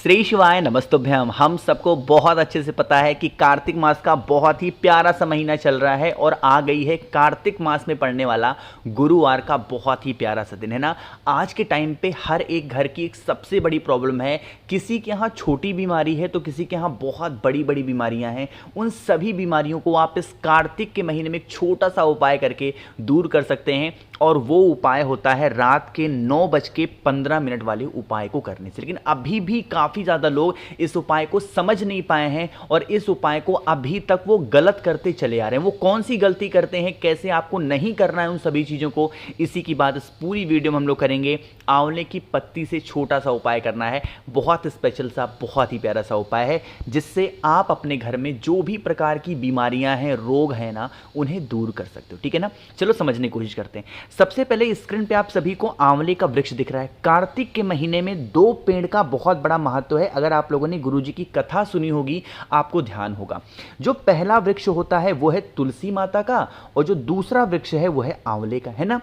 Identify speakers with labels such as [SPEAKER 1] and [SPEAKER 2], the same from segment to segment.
[SPEAKER 1] श्री शिवाय नमस्तुभ्यम। हम सबको बहुत अच्छे से पता है कि कार्तिक मास का बहुत ही प्यारा सा महीना चल रहा है और आ गई है कार्तिक मास में पड़ने वाला गुरुवार का बहुत ही प्यारा सा दिन, है ना। आज के टाइम पे हर एक घर की एक सबसे बड़ी प्रॉब्लम है, किसी के यहाँ छोटी बीमारी है तो किसी के यहाँ बहुत बड़ी बड़ी बीमारियाँ हैं। उन सभी बीमारियों को आप इस कार्तिक के महीने में एक छोटा सा उपाय करके दूर कर सकते हैं और वो उपाय होता है रात के 9:15 वाले उपाय को करने से। लेकिन अभी भी काफ़ी ज़्यादा लोग इस उपाय को समझ नहीं पाए हैं और इस उपाय को अभी तक वो गलत करते चले आ रहे हैं। वो कौन सी गलती करते हैं, कैसे आपको नहीं करना है उन सभी चीज़ों को, इसी की बात इस पूरी वीडियो में हम लोग करेंगे। आंवले की पत्ती से छोटा सा उपाय करना है, बहुत स्पेशल सा, बहुत ही प्यारा सा उपाय है जिससे आप अपने घर में जो भी प्रकार की बीमारियां हैं, रोग हैं ना, उन्हें दूर कर सकते हो। ठीक है ना, चलो समझने की कोशिश करते हैं। सबसे पहले स्क्रीन पे आप सभी को आंवले का वृक्ष दिख रहा है। कार्तिक के महीने में 2 पेड़ का बहुत बड़ा महत्व है। अगर आप लोगों ने गुरुजी की कथा सुनी होगी आपको ध्यान होगा। जो पहला वृक्ष होता है वो है तुलसी माता का और जो दूसरा वृक्ष है वो है आंवले का, है ना।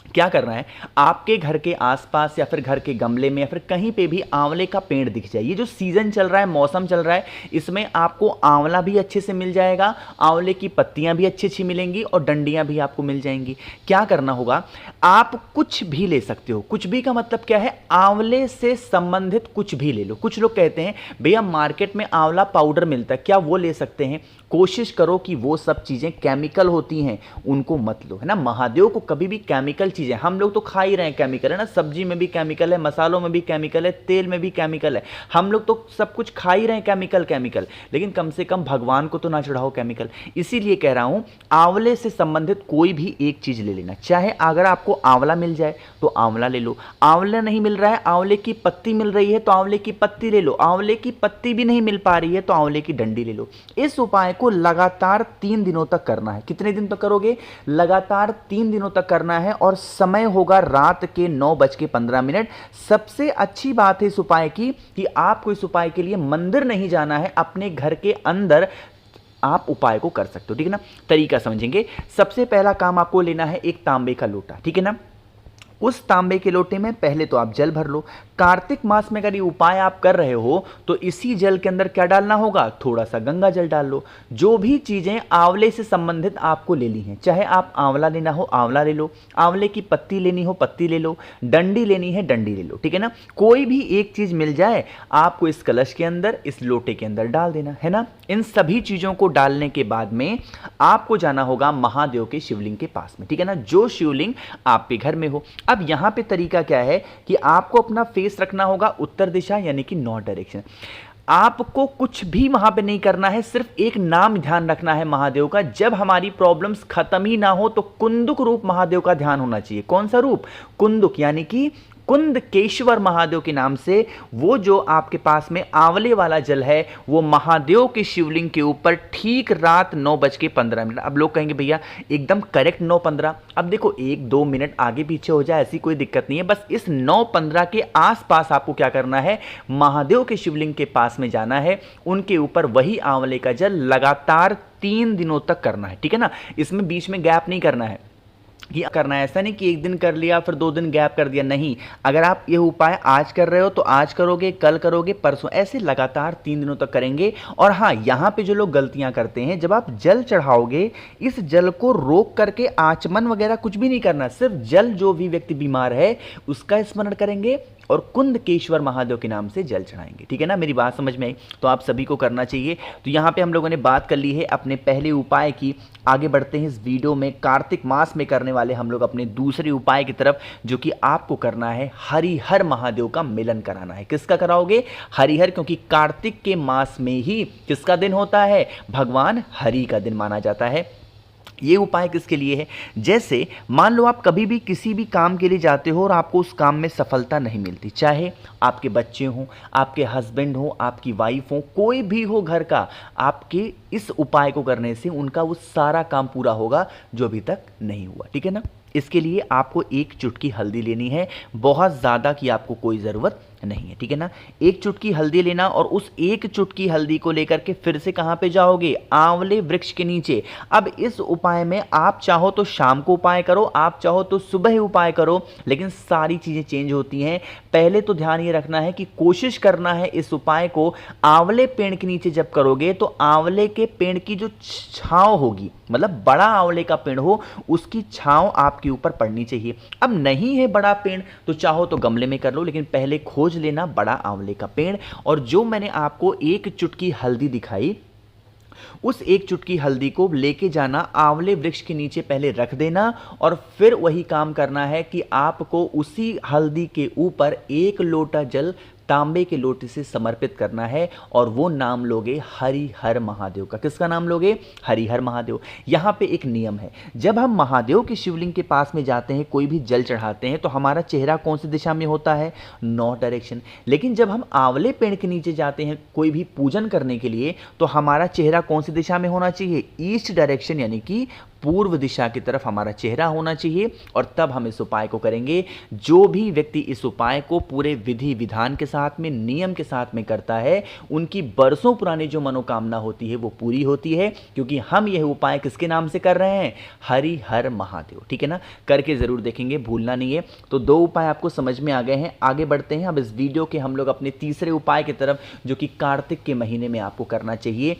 [SPEAKER 1] क्या करना है, आपके घर के आसपास या फिर घर के गमले में या फिर कहीं पे भी आंवले का पेड़ दिख जाए। ये जो सीजन चल रहा है, मौसम चल रहा है, इसमें आपको आंवला भी अच्छे से मिल जाएगा, आंवले की पत्तियां भी अच्छी अच्छी मिलेंगी और डंडियां भी आपको मिल जाएंगी। क्या करना होगा, आप कुछ भी ले सकते हो। कुछ भी का मतलब क्या है, आंवले से संबंधित कुछ भी ले लो। कुछ लोग कहते हैं भैया मार्केट में आंवला पाउडर मिलता है, क्या वो ले सकते हैं? कोशिश करो कि वो सब चीज़ें केमिकल होती हैं, उनको मत लो, है ना। महादेव को कभी भी केमिकल चीज़ें, हम लोग तो खा ही रहे हैं केमिकल, है ना। सब्जी में भी केमिकल है, मसालों में भी केमिकल है, तेल में भी केमिकल है, हम लोग तो सब कुछ खा ही रहे हैं केमिकल। लेकिन कम से कम भगवान को तो ना चढ़ाओ केमिकल। इसीलिए कह रहा हूं, आंवले से संबंधित कोई भी एक चीज़ ले लेना। चाहे अगर आपको आंवला मिल जाए तो आंवला ले लो, आंवला नहीं मिल रहा है, आंवले की पत्ती मिल रही है तो आंवले की पत्ती ले लो, आंवले की पत्ती भी नहीं मिल पा रही है तो आंवले की डंडी ले लो। इस उपाय को लगातार 3 दिनों तक करना है। कितने दिन तक करोगे? लगातार 3 दिनों तक करना है और समय होगा रात के 9:15। सबसे अच्छी बात है इस उपाय की कि आपको इस उपाय के लिए मंदिर नहीं जाना है, अपने घर के अंदर आप उपाय को कर सकते हो। ठीक है ना, तरीका समझेंगे। सबसे पहला काम आपको लेना है एक तांबे का लोटा, ठीक है ना। उस तांबे के लोटे में पहले तो आप जल भर लो। कार्तिक मास में अगर ये उपाय आप कर रहे हो तो इसी जल के अंदर क्या डालना होगा, थोड़ा सा गंगा जल डाल लो। जो भी चीजें आंवले से संबंधित आपको लेनी है, चाहे आप आंवला लेना हो आंवला ले लो, आंवले की पत्ती लेनी हो पत्ती ले लो, डंडी लेनी है डंडी ले लो, ठीक है ना। कोई भी एक चीज मिल जाए आपको इस कलश के अंदर, इस लोटे के अंदर डाल देना, है ना। इन सभी चीजों को डालने के बाद में आपको जाना होगा महादेव के शिवलिंग के पास में, ठीक है ना, जो शिवलिंग आपके घर में हो। अब यहां पे तरीका क्या है कि आपको अपना फेस रखना होगा उत्तर दिशा, यानी कि नॉर्थ डायरेक्शन। आपको कुछ भी वहां पे नहीं करना है, सिर्फ एक नाम ध्यान रखना है महादेव का। जब हमारी प्रॉब्लम्स खत्म ही ना हो तो कुंदुक रूप महादेव का ध्यान होना चाहिए। कौन सा रूप? कुंदुक, यानी कि कुंदकेश्वर महादेव के नाम से। वो जो आपके पास में आंवले वाला जल है वो महादेव के शिवलिंग के ऊपर ठीक रात 9:15। अब लोग कहेंगे भैया एकदम करेक्ट 9:15। अब देखो 1-2 मिनट आगे पीछे हो जाए ऐसी कोई दिक्कत नहीं है, बस इस 9:15 के आसपास आपको क्या करना है, महादेव के शिवलिंग के पास में जाना है, उनके ऊपर वही आंवले का जल लगातार 3 दिनों तक करना है, ठीक है ना। इसमें बीच में गैप नहीं करना है। ये करना है, ऐसा नहीं कि एक दिन कर लिया फिर 2 दिन गैप कर दिया, नहीं। अगर आप ये उपाय आज कर रहे हो तो आज करोगे, कल करोगे, परसों, ऐसे लगातार 3 दिनों तक करेंगे। और हाँ, यहाँ पे जो लोग गलतियाँ करते हैं, जब आप जल चढ़ाओगे इस जल को रोक करके आचमन वगैरह कुछ भी नहीं करना, सिर्फ जल, जो भी व्यक्ति बीमार है उसका स्मरण करेंगे और कुंदकेश्वर महादेव के नाम से जल चढ़ाएंगे, ठीक है ना। मेरी बात समझ में आई? तो आप सभी को करना चाहिए। तो यहाँ पे हम लोगों ने बात कर ली है अपने पहले उपाय की। आगे बढ़ते हैं इस वीडियो में, कार्तिक मास में करने वाले हम लोग अपने दूसरे उपाय की तरफ, जो कि आपको करना है हरिहर महादेव का मिलन कराना है। किसका कराओगे? हरिहर, क्योंकि कार्तिक के मास में ही किसका दिन होता है, भगवान हरि का दिन माना जाता है। ये उपाय किसके लिए है? जैसे मान लो आप कभी भी किसी भी काम के लिए जाते हो और आपको उस काम में सफलता नहीं मिलती, चाहे आपके बच्चे हों, आपके हस्बैंड हो, आपकी वाइफ हो, कोई भी हो घर का, आपके इस उपाय को करने से उनका वो सारा काम पूरा होगा जो अभी तक नहीं हुआ, ठीक है ना। इसके लिए आपको एक चुटकी हल्दी लेनी है, बहुत ज़्यादा की आपको कोई ज़रूरत नहीं है, ठीक है ना। एक चुटकी हल्दी लेना और उस एक चुटकी हल्दी को लेकर के फिर से कहां पे जाओगे, आंवले वृक्ष के नीचे। अब इस उपाय में आप चाहो तो शाम को उपाय करो, आप चाहो तो सुबह उपाय करो, लेकिन सारी चीजें चेंज होती हैं। पहले तो ध्यान ये रखना है कि कोशिश करना है इस उपाय को आंवले पेड़ के नीचे जब करोगे तो आंवले के पेड़ की जो छांव होगी, मतलब बड़ा आंवले का पेड़ हो, उसकी छांव आपके ऊपर पड़नी चाहिए। अब नहीं है बड़ा पेड़ तो चाहो तो गमले में कर लो, लेकिन पहले खोज लेना बड़ा आंवले का पेड़। और जो मैंने आपको एक चुटकी हल्दी दिखाई, उस एक चुटकी हल्दी को लेके जाना आंवले वृक्ष के नीचे, पहले रख देना और फिर वही काम करना है कि आपको उसी हल्दी के ऊपर एक लोटा जल तांबे के लोटे से समर्पित करना है और वो नाम लोगे हरिहर महादेव का। किसका नाम लोगे, हरिहर महादेव। यहां पे एक नियम है, जब हम महादेव के शिवलिंग के पास में जाते हैं, कोई भी जल चढ़ाते हैं, तो हमारा चेहरा कौन सी दिशा में होता है, नॉर्थ डायरेक्शन। लेकिन जब हम आंवले पेड़ के नीचे जाते हैं कोई भी पूजन करने के लिए, तो हमारा चेहरा कौन सी दिशा में होना चाहिए, ईस्ट डायरेक्शन, यानी कि पूर्व दिशा की तरफ हमारा चेहरा होना चाहिए। और तब हम इस उपाय को करेंगे। जो भी व्यक्ति इस उपाय को पूरे विधि विधान के साथ में, नियम के साथ में करता है, उनकी बरसों पुरानी जो मनोकामना होती है वो पूरी होती है, क्योंकि हम यह उपाय किसके नाम से कर रहे हैं, हरिहर महादेव, ठीक है ना। करके जरूर देखेंगे, भूलना नहीं है। तो दो उपाय आपको समझ में आ गए हैं। आगे बढ़ते हैं अब इस वीडियो के हम लोग अपने तीसरे उपाय की तरफ, जो कि कार्तिक के महीने में आपको करना चाहिए।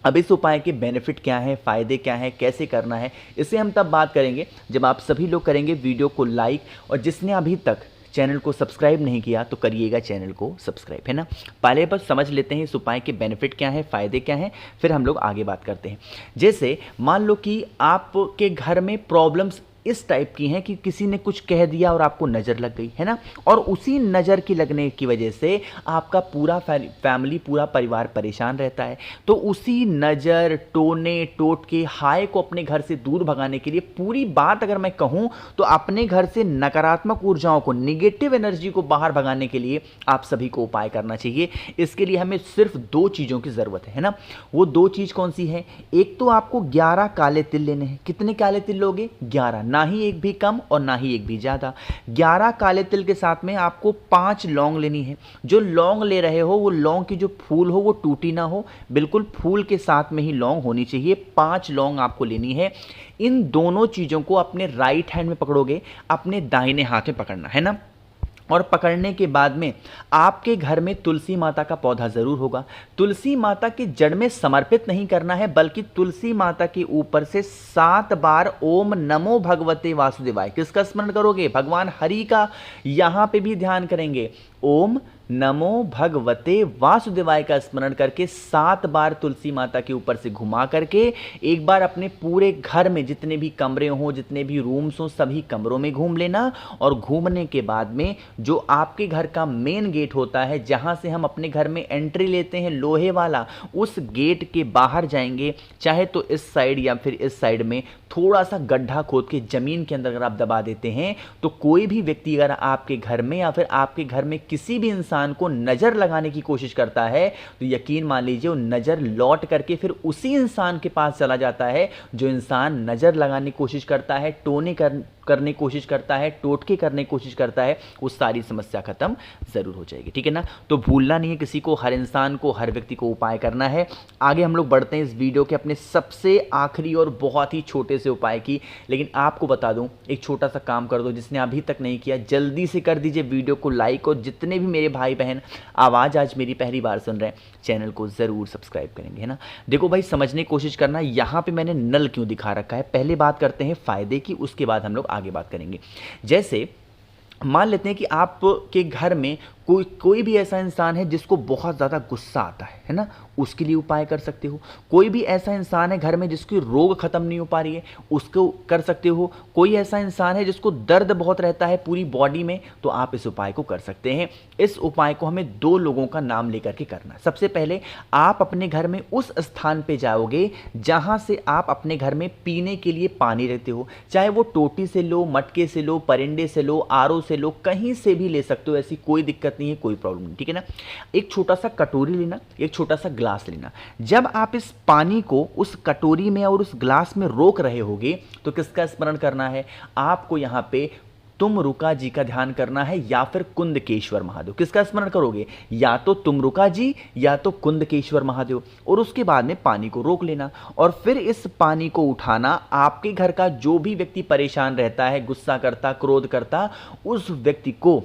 [SPEAKER 1] अब इस उपाय के बेनिफिट क्या हैं, फ़ायदे क्या हैं, कैसे करना है, इसे हम तब बात करेंगे जब आप सभी लोग करेंगे वीडियो को लाइक, और जिसने अभी तक चैनल को सब्सक्राइब नहीं किया तो करिएगा चैनल को सब्सक्राइब, है ना। पहले बस समझ लेते हैं इस उपाय के बेनिफिट क्या है, फ़ायदे क्या हैं, फिर हम लोग आगे बात करते हैं। जैसे मान लो कि आपके घर में प्रॉब्लम्स इस टाइप की हैं कि किसी ने कुछ कह दिया और आपको नज़र लग गई, है ना, और उसी नज़र की लगने की वजह से आपका पूरा फैमिली, पूरा परिवार परेशान रहता है। तो उसी नज़र, टोने टोटके, हाय को अपने घर से दूर भगाने के लिए, पूरी बात अगर मैं कहूँ तो अपने घर से नकारात्मक ऊर्जाओं को, निगेटिव एनर्जी को बाहर भगाने के लिए आप सभी को उपाय करना चाहिए। इसके लिए हमें सिर्फ दो चीज़ों की ज़रूरत है ना। वो दो चीज़ कौन सी है, एक तो आपको 11 काले तिल लेने हैं। कितने काले तिल लोगे, 11, ना ही एक भी कम और ना ही एक भी ज्यादा। 11 काले तिल के साथ में आपको 5 लौंग लेनी है। जो लौंग ले रहे हो वो लौंग की जो फूल हो वो टूटी ना हो, बिल्कुल फूल के साथ में ही लौंग होनी चाहिए। 5 लौंग आपको लेनी है। इन दोनों चीजों को अपने राइट हैंड में पकड़ोगे, अपने दाहिने हाथ में पकड़ना है ना। और पकड़ने के बाद में आपके घर में तुलसी माता का पौधा जरूर होगा। तुलसी माता की जड़ में समर्पित नहीं करना है, बल्कि तुलसी माता के ऊपर से 7 बार ओम नमो भगवते वासुदेवाय, किसका स्मरण करोगे, भगवान हरि का। यहां पे भी ध्यान करेंगे, ओम नमो भगवते वासुदेवाय का स्मरण करके 7 बार तुलसी माता के ऊपर से घुमा करके एक बार अपने पूरे घर में जितने भी कमरे हों, जितने भी रूम्स हों, सभी कमरों में घूम लेना। और घूमने के बाद में जो आपके घर का मेन गेट होता है, जहां से हम अपने घर में एंट्री लेते हैं, लोहे वाला, उस गेट के बाहर जाएंगे। चाहे तो इस साइड या फिर इस साइड में थोड़ा सा गड्ढा खोद के जमीन के अंदर अगर आप दबा देते हैं, तो कोई भी व्यक्ति अगर आपके घर में या फिर आपके घर में किसी भी इंसान को नजर लगाने की कोशिश करता है, तो यकीन मान लीजिए वो नजर लौट करके फिर उसी इंसान के पास चला जाता है। जो इंसान नजर लगाने की कोशिश करता है, टोने करने की कोशिश करता है, टोटके करने की कोशिश करता है, वो सारी समस्या खत्म जरूर हो जाएगी, ठीक है ना। तो भूलना नहीं है किसी को, हर इंसान को, हर व्यक्ति को उपाय करना है। आगे हम लोग बढ़ते हैं इस वीडियो के अपने सबसे आखिरी और बहुत ही छोटे से उपाय की। लेकिन आपको बता दूं, एक छोटा सा काम कर दो, जिसने अभी तक नहीं किया जल्दी से कर दीजिए वीडियो को लाइक। और जितने भी मेरे भाई बहन आवाज़ आज मेरी पहली बार सुन रहे हैं, चैनल को ज़रूर सब्सक्राइब करेंगे, है ना। देखो भाई, समझने की कोशिश करना, यहाँ पे मैंने नल क्यों दिखा रखा है। पहले बात करते हैं फ़ायदे की, उसके बाद हम लोग आगे बात करेंगे। जैसे मान लेते हैं कि आपके घर में कोई भी ऐसा इंसान है जिसको बहुत ज़्यादा गुस्सा आता है ना, उसके लिए उपाय कर सकते हो। कोई भी ऐसा इंसान है घर में जिसकी रोग खत्म नहीं हो पा रही है, उसको कर सकते हो। कोई ऐसा इंसान है जिसको दर्द बहुत रहता है पूरी बॉडी में, तो आप इस उपाय को कर सकते हैं। इस उपाय को हमें 2 लोगों का नाम लेकर के करना है। सबसे पहले आप अपने घर में उस स्थान पे जाओगे जहां से आप अपने घर में पीने के लिए पानी रखते हो, चाहे वो टोटी से लो, मटके से लो, परिंडे से लो, आरओ से लो, कहीं से भी ले सकते हो, ऐसी कोई दिक्कत नहीं है, कोई प्रॉब्लम नहीं, ठीक है ना। एक छोटा सा कटोरी लेना, एक छोटा सा ग्लास लेना। जब आप इस पानी को उस कटोरी में और उस ग्लास में रोक रहे होगे, तो किसका स्मरण करना है, आपको यहां पे तुमरुका जी का ध्यान करना है या फिर कुंदकेश्वर महादेव। किसका स्मरण करोगे? या तो तुमरुका जी या तो कुंदकेश्वर महादेव। और उसके बाद में पानी को रोक लेना और फिर इस पानी को उठाना। आपके घर का जो भी व्यक्ति परेशान रहता है, गुस्सा करता, क्रोध करता, उस व्यक्ति को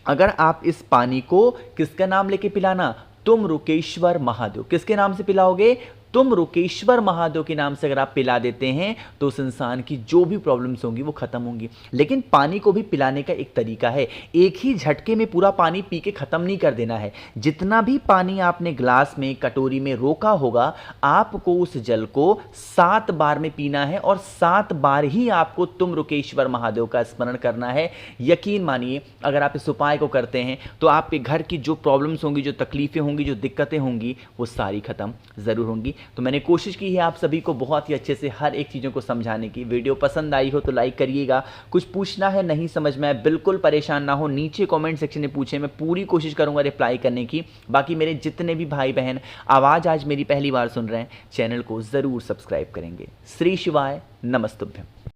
[SPEAKER 1] अगर आप इस पानी को किसका नाम लेके पिलाना? तुमरुकेश्वर महादेव। किसके नाम से पिलाओगे? तुमरुकेश्वर महादेव के नाम से अगर आप पिला देते हैं तो उस इंसान की जो भी प्रॉब्लम्स होंगी वो खत्म होंगी। लेकिन पानी को भी पिलाने का एक तरीका है, एक ही झटके में पूरा पानी पी के खत्म नहीं कर देना है। जितना भी पानी आपने ग्लास में, कटोरी में रोका होगा, आपको उस जल को 7 बार में पीना है और 7 बार ही आपको तुमरुकेश्वर महादेव का स्मरण करना है। यकीन मानिए अगर आप इस उपाय को करते हैं तो आपके घर की जो प्रॉब्लम्स होंगी, जो तकलीफें होंगी, जो दिक्कतें होंगी, वो सारी खत्म जरूर होंगी। तो मैंने कोशिश की है आप सभी को बहुत ही अच्छे से हर एक चीज़ों को समझाने की। वीडियो पसंद आई हो तो लाइक करिएगा। कुछ पूछना है, नहीं समझ में आए, बिल्कुल परेशान ना हो, नीचे कमेंट सेक्शन में पूछें, मैं पूरी कोशिश करूंगा रिप्लाई करने की। बाकी मेरे जितने भी भाई बहन आवाज़ आज मेरी पहली बार सुन रहे हैं, चैनल को ज़रूर सब्सक्राइब करेंगे। श्री शिवाय नमस्तुभ्यम।